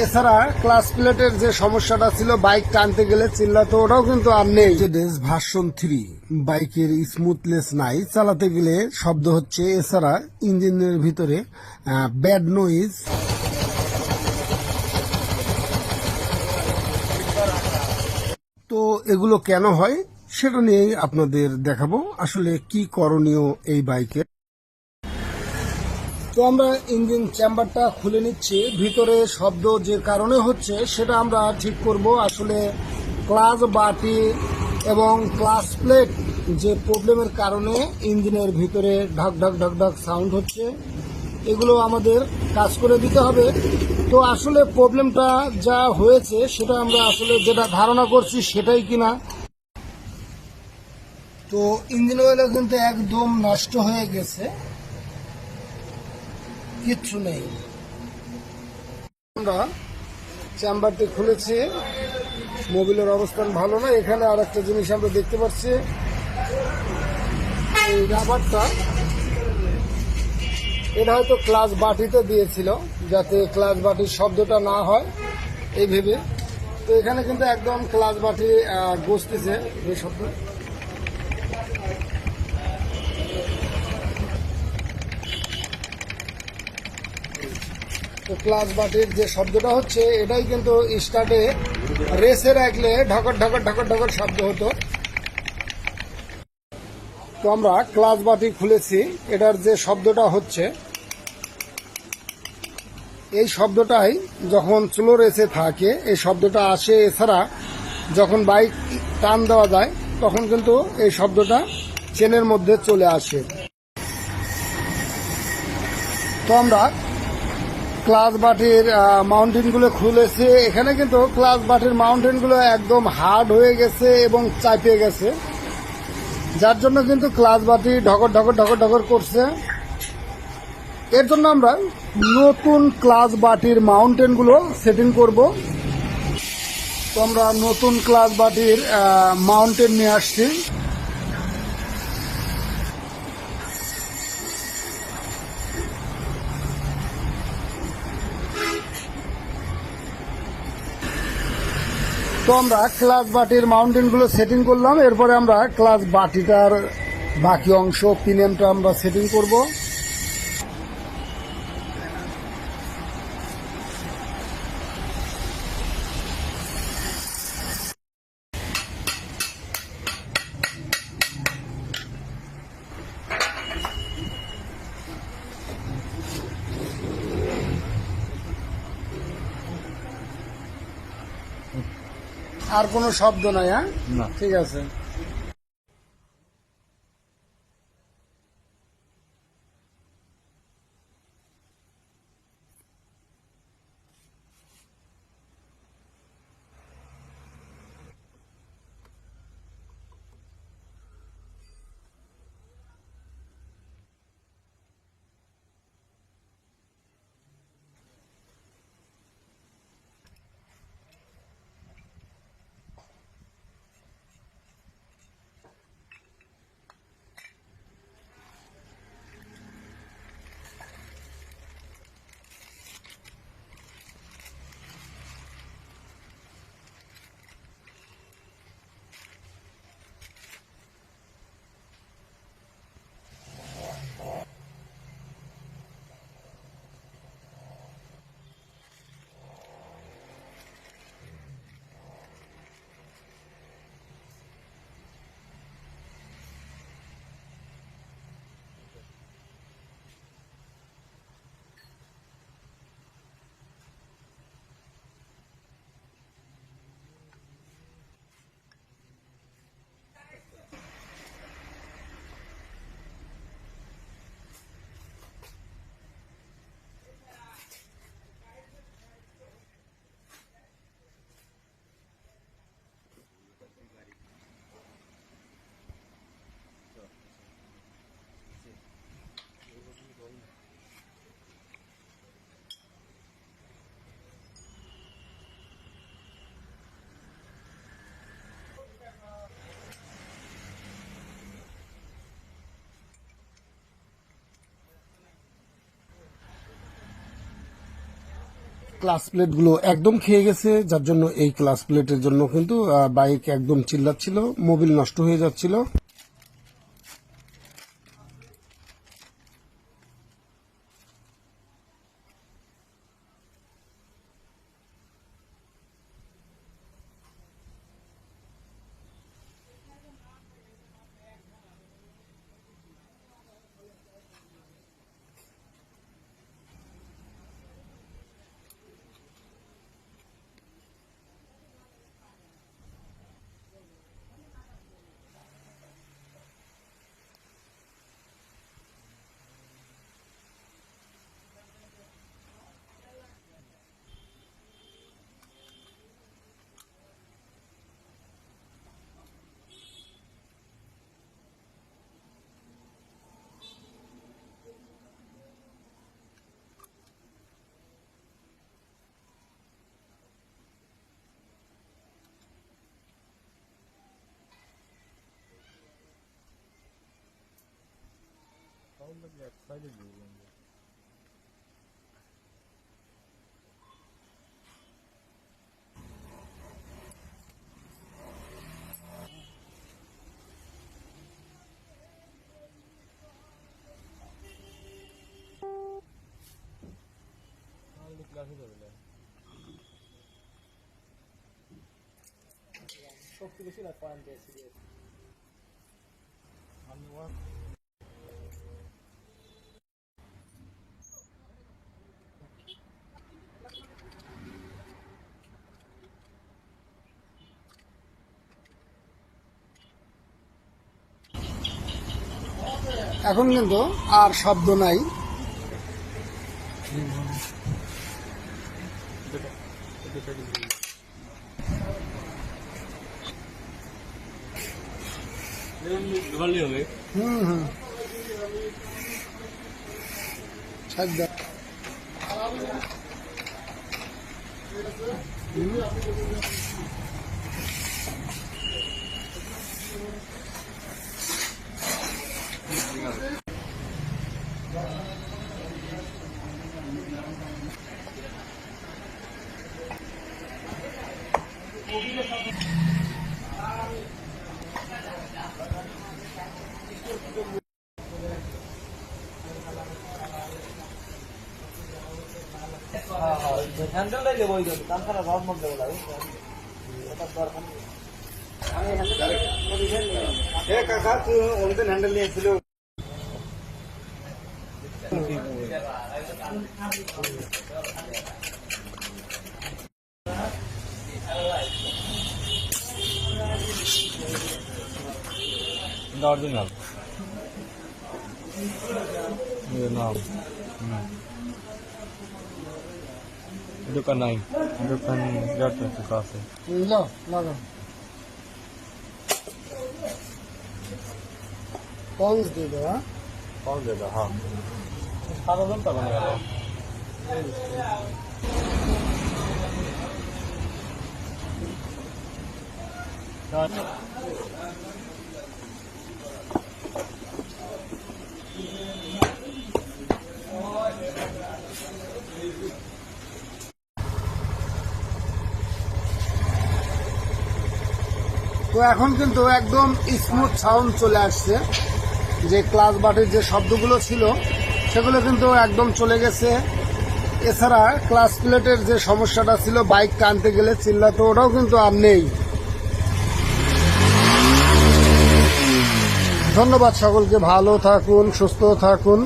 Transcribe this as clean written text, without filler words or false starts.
এছাড়া ক্লাস প্লেটের যে সমস্যাটা ছিল, বাইক টানতে গেলে চিল্লাতো, ওটাও কিন্তু আর নেই। ভার্সন 3 বাইকের স্মুথনেস নাই, চালাতে গেলে শব্দ হচ্ছে। এছাড়া ইঞ্জিনের ভিতরে ব্যাড নয়েজ। তো এগুলো কেন হয় সেটা নিয়েই আপনাদের দেখাবো আসলে কি করণীয় এই বাইকের। তো আমরা ইঞ্জিন চেম্বারটা খুলে নিচ্ছি। ভিতরে শব্দ যে কারণে হচ্ছে সেটা আমরা ঠিক করব। আসলে ক্লাচ বাটি এবং ক্লাচ প্লেট যে প্রবলেমের কারণে ইঞ্জিনের ভিতরে ঢক ঢক ঢক ঢক সাউন্ড হচ্ছে, এগুলো আমাদের কাজ করে দিতে হবে। তো আসলে প্রবলেমটা যা হয়েছে সেটা আমরা আসলে যেটা ধারণা করছি সেটাই কিনা। তো ইঞ্জিন অয়েলও কিন্তু একদম নষ্ট হয়ে গেছে, কিচ্ছু নেই। আমরা চেম্বারটি খুলেছি, মোবিলের অবস্থান ভালো না। এখানে আর একটা জিনিস আমরা দেখতে পাচ্ছি, এই রাবারটা, এটা হয়তো ক্লাচ বাটিতে দিয়েছিল যাতে ক্লাচ বাটির শব্দটা না হয় এই ভেবে। তো এখানে কিন্তু একদম ক্লাচ বাটি বসতেছে এই শব্দ। তো ক্লাচ বাটির যে শব্দটা হচ্ছে এটাই কিন্তু স্টার্টে রেসে রাখলে ঢকর ঢকর ঢকর ঢকর শব্দ হতো। তো আমরা ক্লাচ বাটি খুলেছি, এটার যে শব্দটা হচ্ছে এই শব্দটাই যখন স্লো রেসে থাকে এই শব্দটা আসে। এছাড়া যখন বাইক টান দেওয়া যায় তখন কিন্তু এই শব্দটা চেনের মধ্যে চলে আসে। তো আমরা ক্লাচ বাটির মাউন্টেনগুলো খুলেছি। এখানে কিন্তু ক্লাচ বাটির মাউন্টেনগুলো একদম হার্ড হয়ে গেছে এবং চাপে গেছে, যার জন্য কিন্তু ক্লাচ বাটি ঢকর ঢকর ঢকর ঢকর করছে। এর জন্য আমরা নতুন ক্লাচ বাটির মাউন্টেনগুলো সেটিং করব। তো আমরা নতুন ক্লাচ বাটির মাউন্টেন নিয়ে আসছি। তো আমরা ক্লাচ বাটির মাউন্টেনগুলো সেটিং করলাম। এরপরে আমরা ক্লাচ বাটিটার বাকি অংশ পিনিয়নটা আমরা সেটিং করব। আর কোনো শব্দ নাই? হ্যাঁ, ঠিক আছে। ক্লাস প্লেটগুলো একদম খেয়ে গেছে, যার জন্য এই ক্লাস প্লেটের জন্য কিন্তু বাইক একদম চিল্লাচ্ছিল, মোবিল নষ্ট হয়ে যাচ্ছিল। এখন কিন্তু আর শব্দ নাই। কাকা তুই ওদের হ্যান্ডেল নিয়েছিল। অরিজিনাল নাম দোকান নাই, দোকান যাচ্ছে কাছে পঞ্চ দিয়ে দেওয়া পাওয়া যাবে। হ্যাঁ 7,000 টাকা নিয়ে গেল। তো এখন কিন্তু একদম স্মুথ সাউন্ড চলে আসছে, যে ক্লাস বাটের যে শব্দগুলো ছিল সেগুলো কিন্তু একদম চলে গেছে। এছাড়া ক্লাস প্লেটের যে সমস্যাটা ছিল, বাইক টানতে গেলে চিল্লাতো, ওটাও কিন্তু আর নেই। ধন্যবাদ সকলকে, ভালো থাকুন, সুস্থ থাকুন।